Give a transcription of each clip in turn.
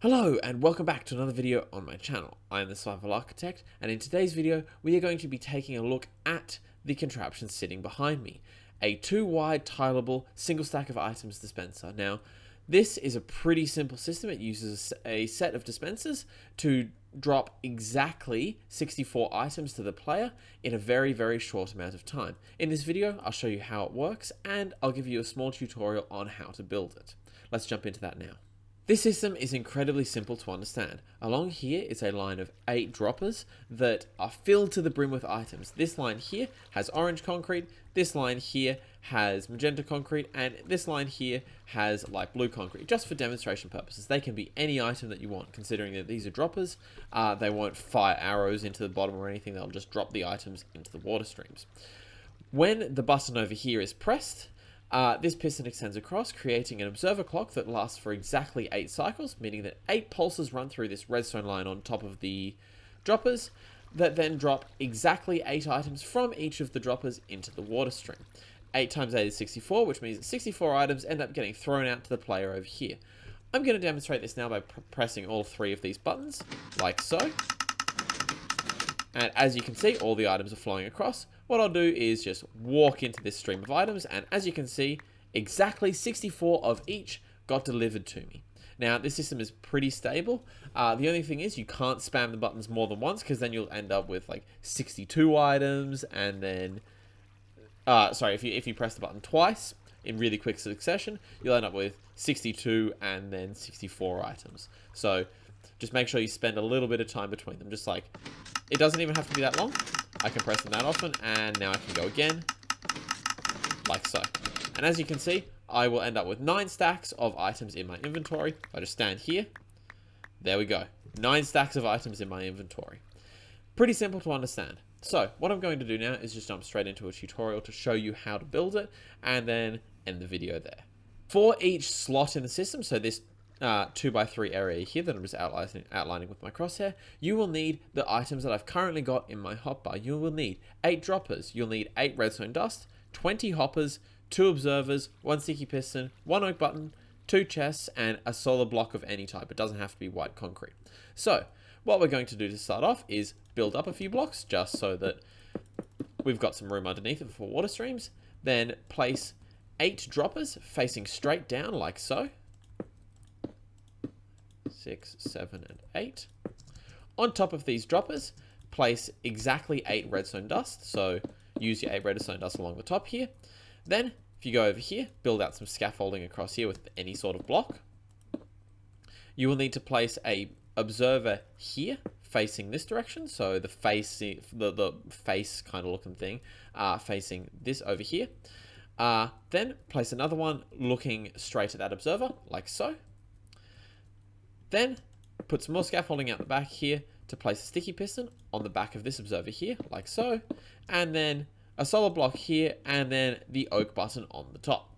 Hello and welcome back to another video on my channel. I am the Survival Architect, and in today's video we are going to be taking a look at the contraption sitting behind me. A 2-wide tileable single stack of items dispenser. Now this is a pretty simple system. It uses a set of dispensers to drop exactly 64 items to the player in a very short amount of time. In this video I'll show you how it works and I'll give you a small tutorial on how to build it. Let's jump into that now. This system is incredibly simple to understand. Along here is a line of 8 droppers that are filled to the brim with items. This line here has orange concrete, this line here has magenta concrete, and this line here has light blue concrete. Just for demonstration purposes, they can be any item that you want, considering that these are droppers. They won't fire arrows into the bottom or anything, they'll just drop the items into the water streams. When the button over here is pressed, this piston extends across, creating an observer clock that lasts for exactly 8 cycles, meaning that 8 pulses run through this redstone line on top of the droppers that then drop exactly 8 items from each of the droppers into the water stream. 8 times 8 is 64, which means that 64 items end up getting thrown out to the player over here. I'm going to demonstrate this now by pressing all 3 of these buttons, like so. And as you can see, all the items are flowing across. What I'll do is just walk into this stream of items, and as you can see, exactly 64 of each got delivered to me. Now, this system is pretty stable. The only thing is you can't spam the buttons more than once, because then you'll end up with like 62 items, and then... sorry, if you press the button twice in really quick succession, you'll end up with 62 and then 64 items. So just make sure you spend a little bit of time between them, just like... It doesn't even have to be that long. I can press them that often, and now I can go again, like so. And as you can see, I will end up with 9 stacks of items in my inventory. If I just stand here, there we go. 9 stacks of items in my inventory. Pretty simple to understand. So what I'm going to do now is just jump straight into a tutorial to show you how to build it, and then end the video there. For each slot in the system, so this 2x3 area here that I'm just outlining with my crosshair, you will need the items that I've currently got in my hotbar. You will need 8 droppers, you'll need 8 redstone dust, 20 hoppers, 2 observers, 1 sticky piston, 1 oak button, 2 chests, and a solar block of any type. It doesn't have to be white concrete. So what we're going to do to start off is build up a few blocks just so that we've got some room underneath it for water streams. Then place 8 droppers facing straight down like so. 6, 7, and 8. On top of these droppers, place exactly 8 redstone dust. So use your 8 redstone dust along the top here. Then, if you go over here, build out some scaffolding across here with any sort of block. You will need to place a observer here, facing this direction. So the face kind of looking thing, facing this over here. Then place another one looking straight at that observer, like so. Then put some more scaffolding out the back here to place a sticky piston on the back of this observer here, like so. And then a solar block here, and then the oak button on the top.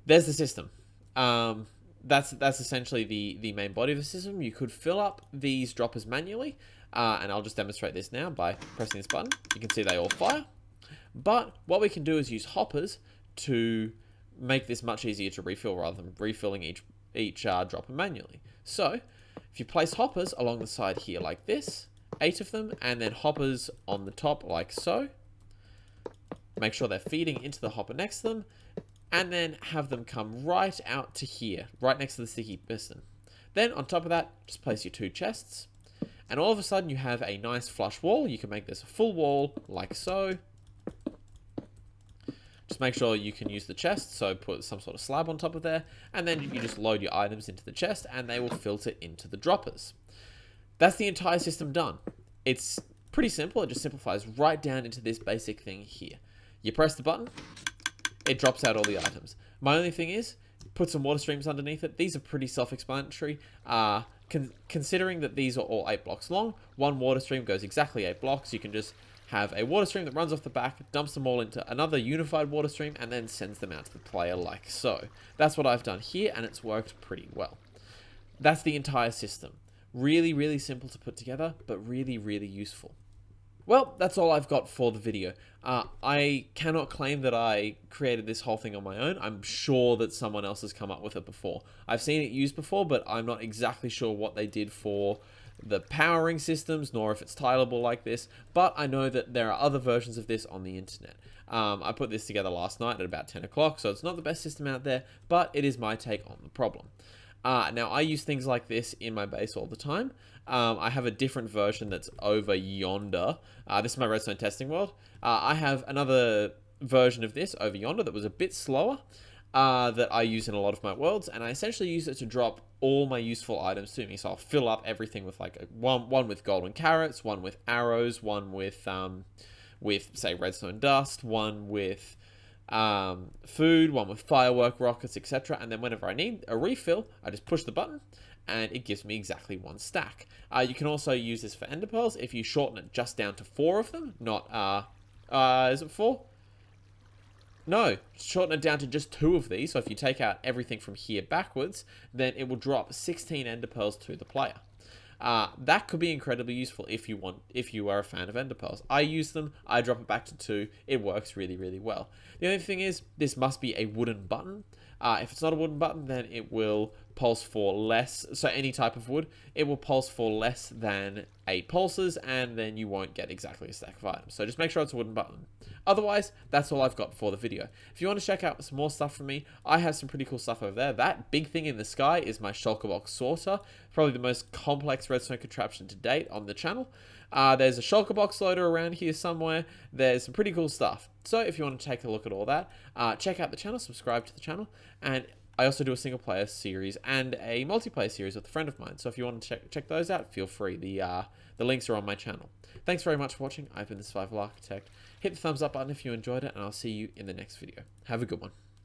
There's the system. That's essentially the main body of the system. You could fill up these droppers manually, and I'll just demonstrate this now by pressing this button. You can see they all fire. But what we can do is use hoppers to make this much easier to refill rather than refilling each dropper manually. So if you place hoppers along the side here like this, 8 of them, and then hoppers on the top like so, make sure they're feeding into the hopper next to them, and then have them come right out to here, right next to the sticky piston. Then on top of that, just place your 2 chests, and all of a sudden you have a nice flush wall. You can make this a full wall like so. Just make sure you can use the chest, so put some sort of slab on top of there, and then you just load your items into the chest, and they will filter into the droppers. That's the entire system done. It's pretty simple. It just simplifies right down into this basic thing here. You press the button, it drops out all the items. My only thing is, put some water streams underneath it. These are pretty self-explanatory. Considering that these are all 8 blocks long, one water stream goes exactly 8 blocks. You can just have a water stream that runs off the back, dumps them all into another unified water stream, and then sends them out to the player like so. That's what I've done here, and it's worked pretty well. That's the entire system. Really simple to put together, but really useful. Well, that's all I've got for the video. I cannot claim that I created this whole thing on my own. I'm sure that someone else has come up with it before. I've seen it used before, but I'm not exactly sure what they did for the powering systems, nor if it's tileable like this, but I know that there are other versions of this on the internet. I put this together last night at about 10 o'clock, so it's not the best system out there, but it is my take on the problem. Now, I use things like this in my base all the time. I have a different version that's over yonder. This is my redstone testing world. I have another version of this over yonder that was a bit slower that I use in a lot of my worlds, and I essentially use it to drop all my useful items to me. So I'll fill up everything with like one with golden carrots, one with arrows, one with say redstone dust, one with food, one with firework rockets, etc. And then whenever I need a refill, I just push the button and it gives me exactly 1 stack. You can also use this for ender pearls if you shorten it just down to 4 of them, not is it 4? No, shorten it down to just 2 of these. So if you take out everything from here backwards, then it will drop 16 ender pearls to the player. That could be incredibly useful if you are a fan of ender pearls. I use them, I drop it back to 2, it works really, really well. The only thing is, this must be a wooden button. If it's not a wooden button, then it will pulse for less, so any type of wood, it will pulse for less than 8 pulses, and then you won't get exactly a stack of items. So just make sure it's a wooden button. Otherwise, that's all I've got for the video. If you want to check out some more stuff from me, I have some pretty cool stuff over there. That big thing in the sky is my shulker box sorter, probably the most complex redstone contraption to date on the channel. There's a shulker box loader around here somewhere. There's some pretty cool stuff. So if you want to take a look at all that, check out the channel, subscribe to the channel, and I also do a single player series and a multiplayer series with a friend of mine. So if you want to check those out, feel free. The links are on my channel. Thanks very much for watching. I've been the Survival Architect. Hit the thumbs up button if you enjoyed it, and I'll see you in the next video. Have a good one.